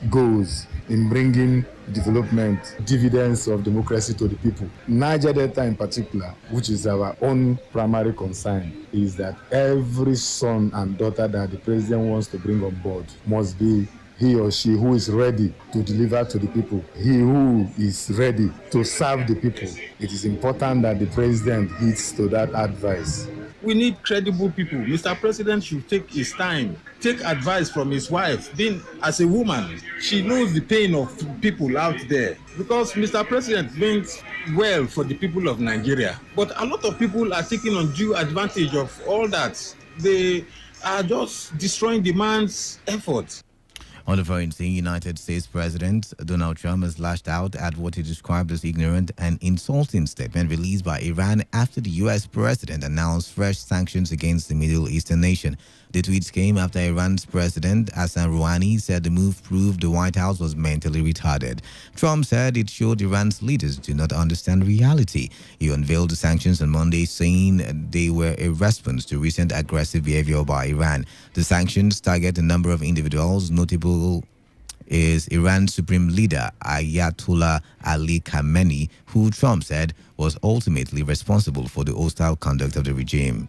goals in bringing development, dividends of democracy to the people. Niger Delta in particular, which is our own primary concern, is that every son and daughter that the president wants to bring on board must be he or she who is ready to deliver to the people, he who is ready to serve the people. It is important that the president heeds to that advice. We need credible people. Mr. President should take his time, take advice from his wife. Being as a woman, she knows the pain of people out there. Because Mr. President means well for the people of Nigeria. But a lot of people are taking undue advantage of all that. They are just destroying the man's efforts. On the foreign scene, United States President Donald Trump has lashed out at what he described as ignorant and insulting statement released by Iran after the U.S. president announced fresh sanctions against the Middle Eastern nation. The tweets came after Iran's President Hassan Rouhani said the move proved the White House was mentally retarded. Trump said it showed Iran's leaders do not understand reality. He unveiled the sanctions on Monday, saying they were a response to recent aggressive behavior by Iran. The sanctions target a number of individuals. Notable is Iran's supreme leader Ayatollah Ali Khamenei, who Trump said was ultimately responsible for the hostile conduct of the regime.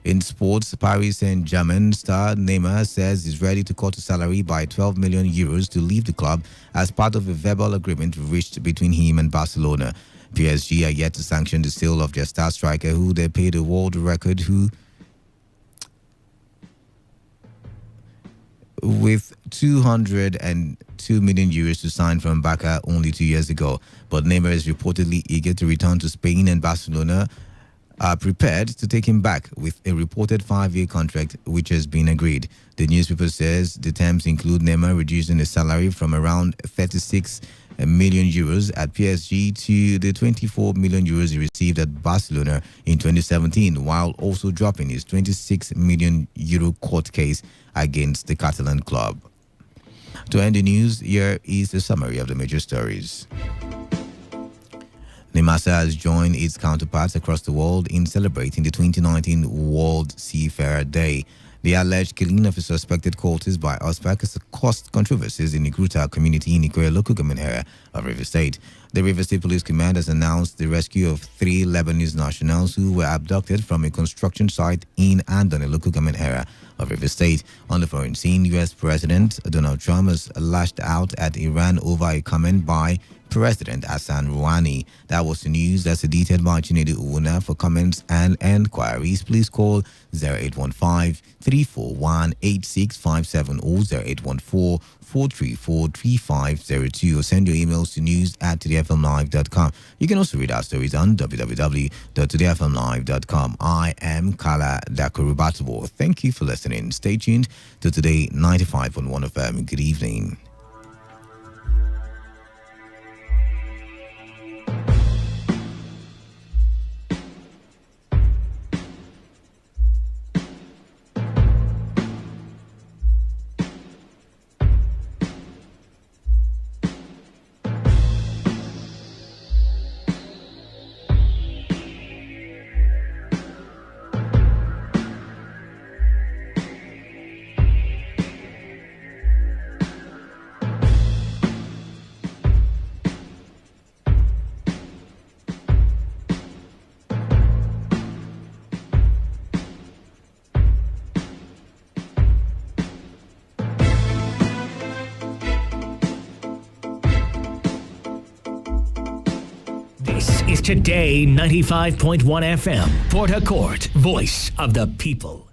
In sports, Paris Saint-Germain star Neymar says he's ready to cut his salary by 12 million euros to leave the club as part of a verbal agreement reached between him and Barcelona. PSG are yet to sanction the sale of their star striker, who they paid a world record with 202 million euros to sign from Barca only 2 years ago. But Neymar is reportedly eager to return to Spain, and Barcelona are prepared to take him back with a reported 5-year contract which has been agreed. The newspaper says the terms include Neymar reducing his salary from around 36 million euros at PSG to the 24 million euros he received at Barcelona in 2017, while also dropping his 26 million euro court case against the Catalan club. To end the news, here is a summary of the major stories. Nemasa has joined its counterparts across the world in celebrating the 2019 World Seafarer Day. The alleged killing of a suspected cultist by OSPAC has caused controversies in the Gruta community in Ikoyi local government area of Rivers State. The Rivers State Police Command has announced the rescue of 3 Lebanese nationals who were abducted from a construction site in and on a local government area of Rivers State. On the foreign scene, U.S. President Donald Trump has lashed out at Iran over a comment by President Hassan Rouhani. That was the news. That's detailed by Chinedu Uwuna. For comments and enquiries, please call 0815-341-8657 or 0814-434-3502 or send your emails to news@todayfmlive.com. You can also read our stories on www.todayfmlive.com. I am Kala Dakurubatubo. Thank you for listening. Stay tuned to Today 95.1 FM. Good evening. This is Today 95.1 FM, Port Harcourt, voice of the people.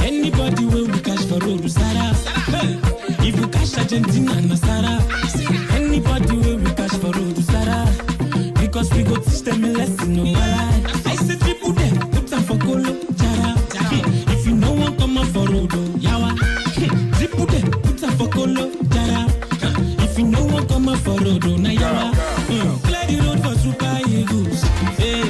Anybody will we cash for road, Sarah. If you cash Argentina, na Sarah. Anybody will we cash for road, Sarah. Because we go teach them a lesson, no lie. I said people them, put them for Kolo, Jara. road, oh, yawa. Triple them, put a for colo, jara. If you know what come up for road, oh, na yawa. Clear the road for Super Eagles. Hey.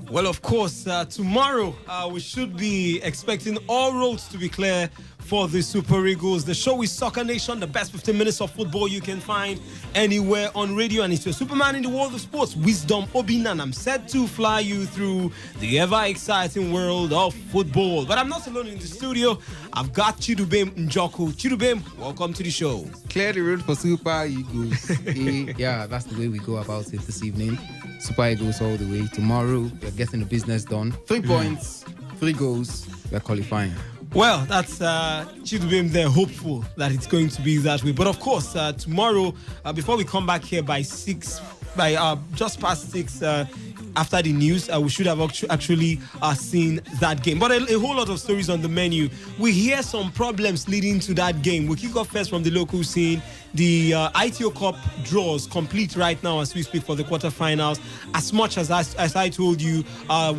Well, of course, tomorrow we should be expecting all roads to be clear for the Super Eagles. The show is Soccer Nation, the best 15 minutes of football you can find anywhere on radio. And it's your Superman in the world of sports, Wisdom Obinan. I'm set to fly you through the ever-exciting world of football. But I'm not alone in the studio. I've got Chidubem Njoku. Chidubem, welcome to the show. Clear the road for Super Eagles. Yeah, that's the way we go about it this evening. Super Eagles all the way. Tomorrow, we're getting the business done. 3 points, 3 goals, we're qualifying. Well, that's Chidubem there, hopeful that it's going to be that way. But of course, tomorrow, before we come back here by just past 6, after the news, we should have actually seen that game. But a whole lot of stories on the menu. We hear some problems leading to that game. We kick off first from the local scene. The ITO Cup draws complete right now as we speak for the quarterfinals. As much as I told you,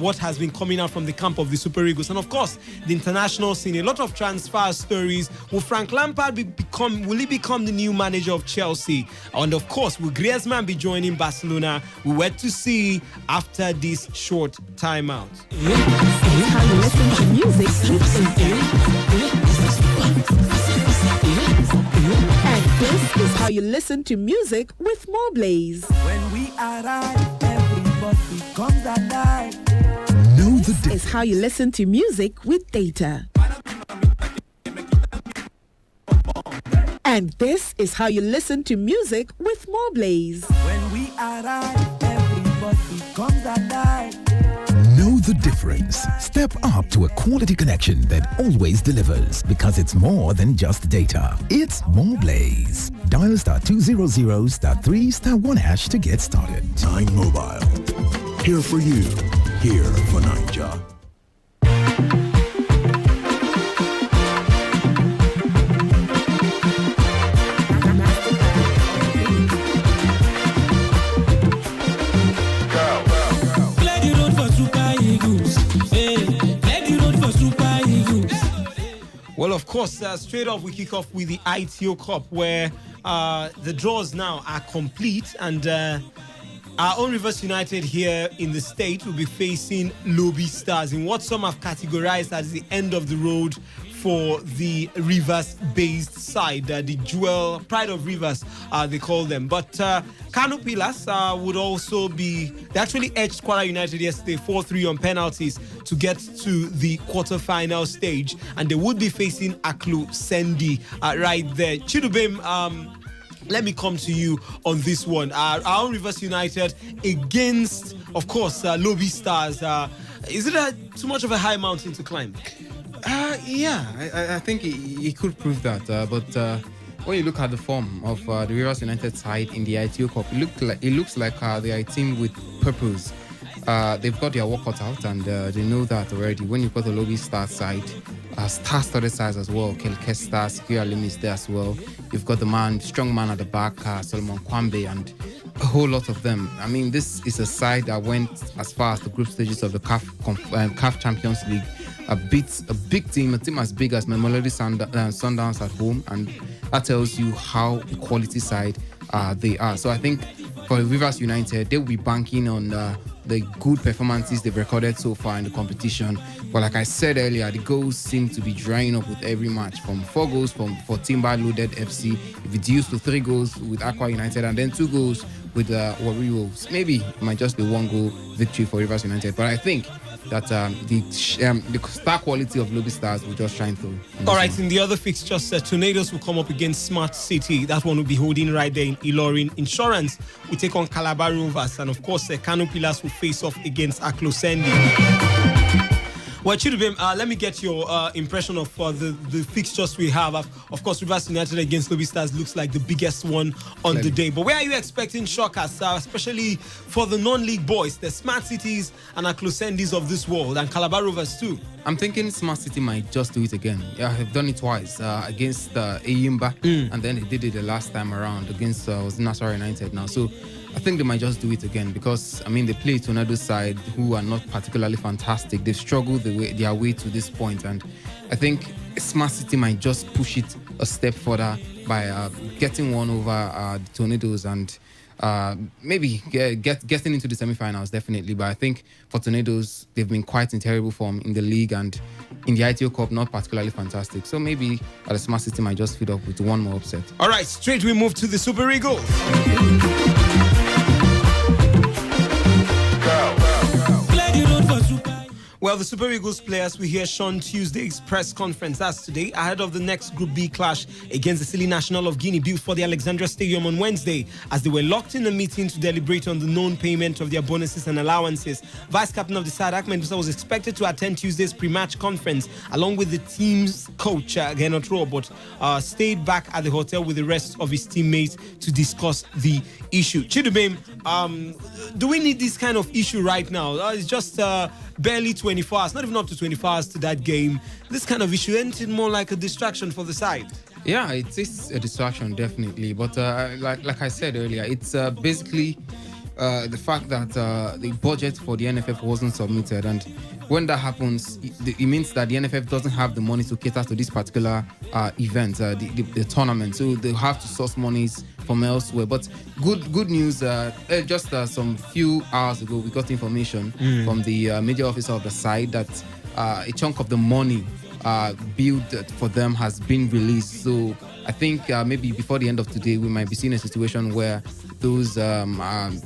what has been coming out from the camp of the Super Eagles. And of course, the international scene, a lot of transfer stories. Will Frank Lampard will he become the new manager of Chelsea? And of course, will Griezmann be joining Barcelona? We wait to see after this short timeout. It's how you listen to music. And this is how you listen to music with More Blaze. When we arrive, everybody comes alive. Know the difference. Is how you listen to music with Data. And this is how you listen to music with More Blaze. When we arrive, everybody comes alive. Know the difference. Step up to a quality connection that always delivers, because it's more than just data. It's More Blaze. Dial *200 *3 *1# to get started. 9 Mobile. Here for you. Here for Niger. Well, of course, straight off we kick off with the ITO Cup, where the draws now are complete, and our own Rivers United here in the state will be facing Lobby Stars in what some have categorized as the end of the road for the Rivers-based side, the Jewel, Pride of Rivers, they call them. But Kano Pillars would also be, they actually edged Kwara United yesterday 4-3 on penalties to get to the quarter-final stage, and they would be facing Aklu Sendi right there. Chidubem, let me come to you on this one. Our own Rivers United against, of course, Lobby Stars. Is it too much of a high mountain to climb? Yeah, I think he could prove that. But when you look at the form of the Rivers United side in the ITO Cup, it looks like they are a team with purpose. They've got their work cut out, and they know that already. When you've got the Lobby Star side, star-studded sides as well, Kelke Stars, Lim is there as well. You've got the strong man at the back, Solomon Kwambe, and a whole lot of them. I mean, this is a side that went as far as the group stages of the CAF Champions League. A big team, a team as big as Mamelodi Sundowns at home, and that tells you how a quality side they are. So I think for Rivers United, they will be banking on the good performances they've recorded so far in the competition. But like I said earlier, the goals seem to be drying up with every match, from 4 goals for Timber Loaded FC, reduced to 3 goals with Aqua United, and then 2 goals with Warri Wolves. Maybe it might just be 1 goal victory for Rivers United, but I think that the star quality of Lobby Stars will just shine through. All right, in the other fixtures, Tornadoes will come up against Smart City. That one will be holding right there in Ilorin. Insurance will take on Calabar Rovers, and of course, Kano Pillars will face off against Aklo Sendi. Well, Chidubem, let me get your impression of the fixtures we have. Of course, Rivers United against Lobby Stars looks like the biggest one on the day. But where are you expecting shockers, especially for the non-league boys, the Smart Cities and Aklosendis of this world, and Calabar Rovers too? I'm thinking Smart City might just do it again. Yeah, they've done it twice against Eyimba, and then they did it the last time around against Nassau United now. So I think they might just do it again because, I mean, they play Tornado side who are not particularly fantastic. They've struggled their way to this point, and I think Smart City might just push it a step further by getting one over the Tornadoes and maybe getting into the semi-finals, definitely. But I think for Tornadoes, they've been quite in terrible form in the league and in the ITO Cup, not particularly fantastic. So maybe the Smart City might just feed up with one more upset. All right, straight we move to the Super Eagles. Well, the Super Eagles players will hear Sean Tuesday's press conference. That's today, ahead of the next Group B clash against the Silly National of Guinea, built for the Alexandria Stadium on Wednesday, as they were locked in a meeting to deliberate on the known payment of their bonuses and allowances. Vice captain of the side, Ahmed Musa, was expected to attend Tuesday's pre-match conference along with the team's coach, Genot Rowe, but stayed back at the hotel with the rest of his teammates to discuss the issue. Chidubem, do we need this kind of issue right now? It's just barely 24 hours, not even up to 24 hours to that game. This kind of issue, isn't it more like a distraction for the side? Yeah, it is a distraction, definitely. But like I said earlier, it's basically the fact that the budget for the NFF wasn't submitted. And when that happens, it means that the NFF doesn't have the money to cater to this particular event, the tournament. So they have to source monies from elsewhere. But good news, just some few hours ago, we got information from the media officer of the side that a chunk of the money billed for them has been released. So I think maybe before the end of today, we might be seeing a situation where those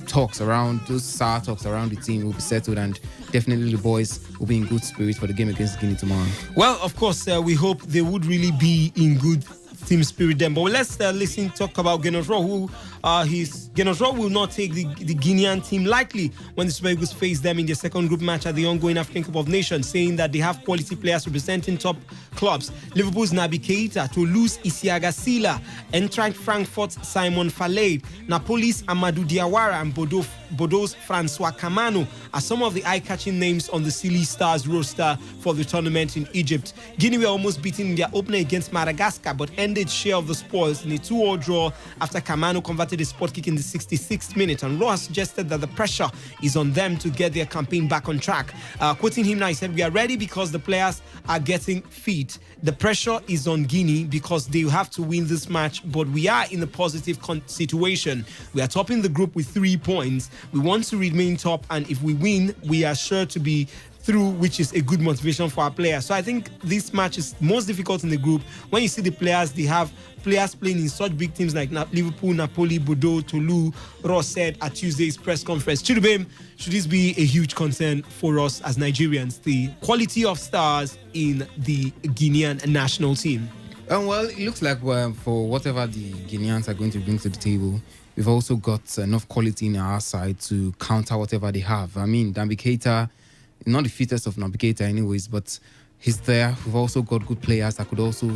talks around the team will be settled, and definitely the boys will be in good spirits for the game against Guinea tomorrow. Well, of course, we hope they would really be in good team spirit then. But let's talk about Genot Rowe, who Genot Rowe will not take the Guinean team lightly when the Super Eagles face them in their second group match at the ongoing African Cup of Nations, saying that they have quality players representing top clubs. Liverpool's Naby Keita, Toulouse Isiaga Sila, Eintracht Frankfurt's Simon Falade, Napoli's Amadou Diawara, and Bordeaux's Francois Camano are some of the eye-catching names on the Silly Stars roster for the tournament in Egypt. Guinea were almost beaten in their opener against Madagascar, but ended share of the spoils in a 2-2 draw after Camano converted a spot kick in the 66th minute. And Rowe has suggested that the pressure is on them to get their campaign back on track. Quoting him now, he said, "We are ready because the players are getting fit. The pressure is on Guinea because they have to win this match, but we are in a positive situation. We are topping the group with 3 points. We want to remain top, and if we win, we are sure to be through, which is a good motivation for our players." So I think this match is most difficult in the group. When you see the players, they have players playing in such big teams like Liverpool, Napoli, Bordeaux, Toulouse. Ross said at Tuesday's press conference. Chidubem, should this be a huge concern for us as Nigerians, the quality of stars in the Guinean national team? Well, it looks like for whatever the Guineans are going to bring to the table, we've also got enough quality in our side to counter whatever they have. I mean, Naby Keita, not the fittest of Naby Keita anyways, but he's there. We've also got good players that could also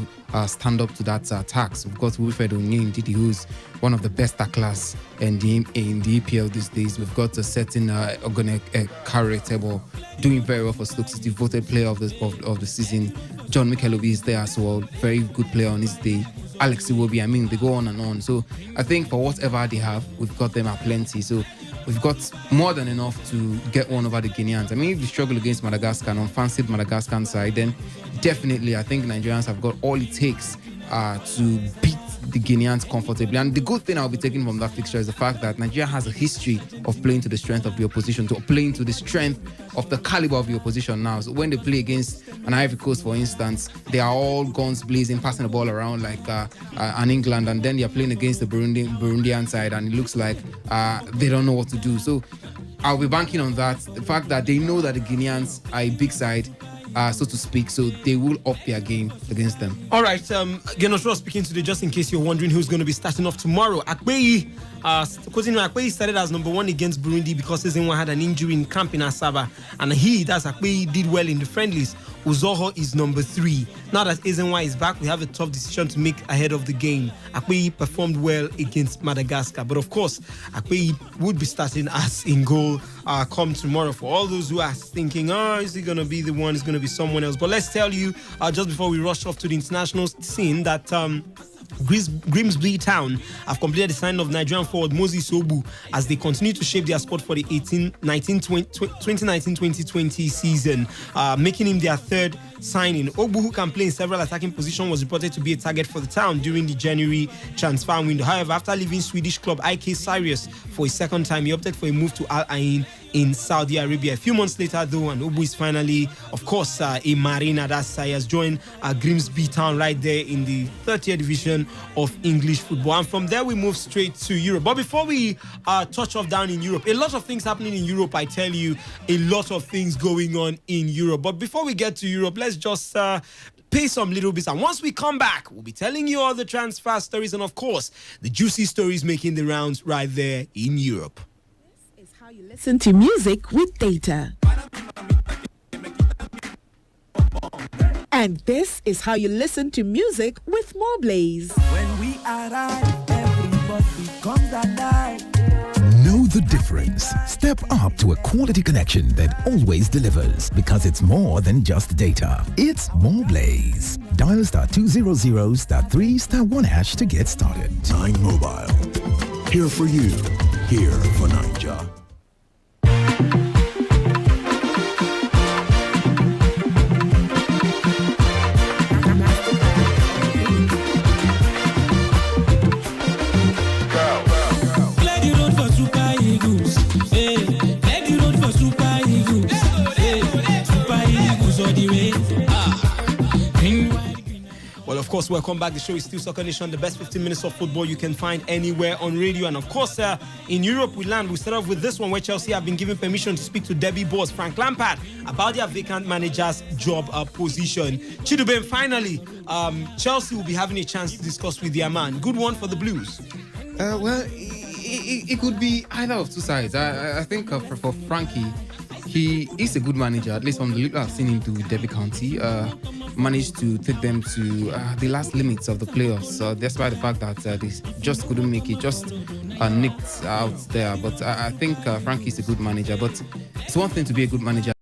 stand up to that tax. We've got Wilfred Onyeindidi, who's one of the best tacklers in the EPL these days. We've got a certain Ogone Karetebo doing very well for Stoke City, voted player of the season. John Mikelobi is there as well, very good player on his day. Alex Iwobi, I mean, they go on and on. So I think for whatever they have, we've got them at plenty. So we've got more than enough to get one over the Guineans. I mean, if we struggle against Madagascar, an unfancied Madagascar side, then definitely I think Nigerians have got all it takes to beat the Guineans comfortably. And the good thing I'll be taking from that fixture is the fact that Nigeria has a history of playing to the strength of the opposition, to playing to the strength of the caliber of the opposition now. So when they play against an Ivory Coast, for instance, they are all guns blazing, passing the ball around like an England, and then they are playing against the Burundian side, and it looks like they don't know what to do. So I'll be banking on that. The fact that they know that the Guineans are a big side, so to speak, so they will up their game against them. All right, Genot Rowe speaking today, just in case you're wondering who's going to be starting off tomorrow. Akpeyi started as number 1 against Burundi because Ezenwa had an injury in camp in Asaba, and Akpeyi did well in the friendlies. Uzoho is number 3. Now that Ezenwa is back, we have a tough decision to make ahead of the game. Akpeyi performed well against Madagascar, but of course, Akpeyi would be starting as in goal come tomorrow. For all those who are thinking, is he going to be the one? It's going to be someone else. But let's tell you, just before we rush off to the international scene, that Grimsby Town have completed the signing of Nigerian forward Moses Obu as they continue to shape their squad for the 2019-2020 season, making him their third signing. Obu, who can play in several attacking positions, was reported to be a target for the town during the January transfer window. However, after leaving Swedish club IK Sirius for a second time, he opted for a move to Al Ain in Saudi Arabia. A few months later, though, and Obu is finally, of course, a Marina. He has joined Grimsby Town right there in the 30th division of English football. And from there, we move straight to Europe. But before we touch off down in Europe, a lot of things happening in Europe, I tell you, a lot of things going on in Europe. But before we get to Europe, let's just pay some little bits. And once we come back, we'll be telling you all the transfer stories and, of course, the juicy stories making the rounds right there in Europe. This is how you listen to music with data. And this is how you listen to music with more Blaze. When we arrive, everybody comes alive. Know the difference. Step up to a quality connection that always delivers because it's more than just data. It's more Blaze. Dial *200 *3 *1 # to get started. 9 Mobile. Here for you. Here for Niger. Well, of course, welcome back. The show is still Soccer Nation, the best 15 minutes of football you can find anywhere on radio. And of course, in Europe, we start off with this one where Chelsea have been given permission to speak to Derby boss Frank Lampard about their vacant manager's job position. Chiduben, finally, Chelsea will be having a chance to discuss with their man. Good one for the Blues. Well, it could be either of two sides. I think for Frankie, he is a good manager, at least from the little I've seen him do with Derby County. Managed to take them to the last limits of the playoffs, despite the fact that they just couldn't make it, just nicked out there. But I think Frankie's a good manager. But it's one thing to be a good manager.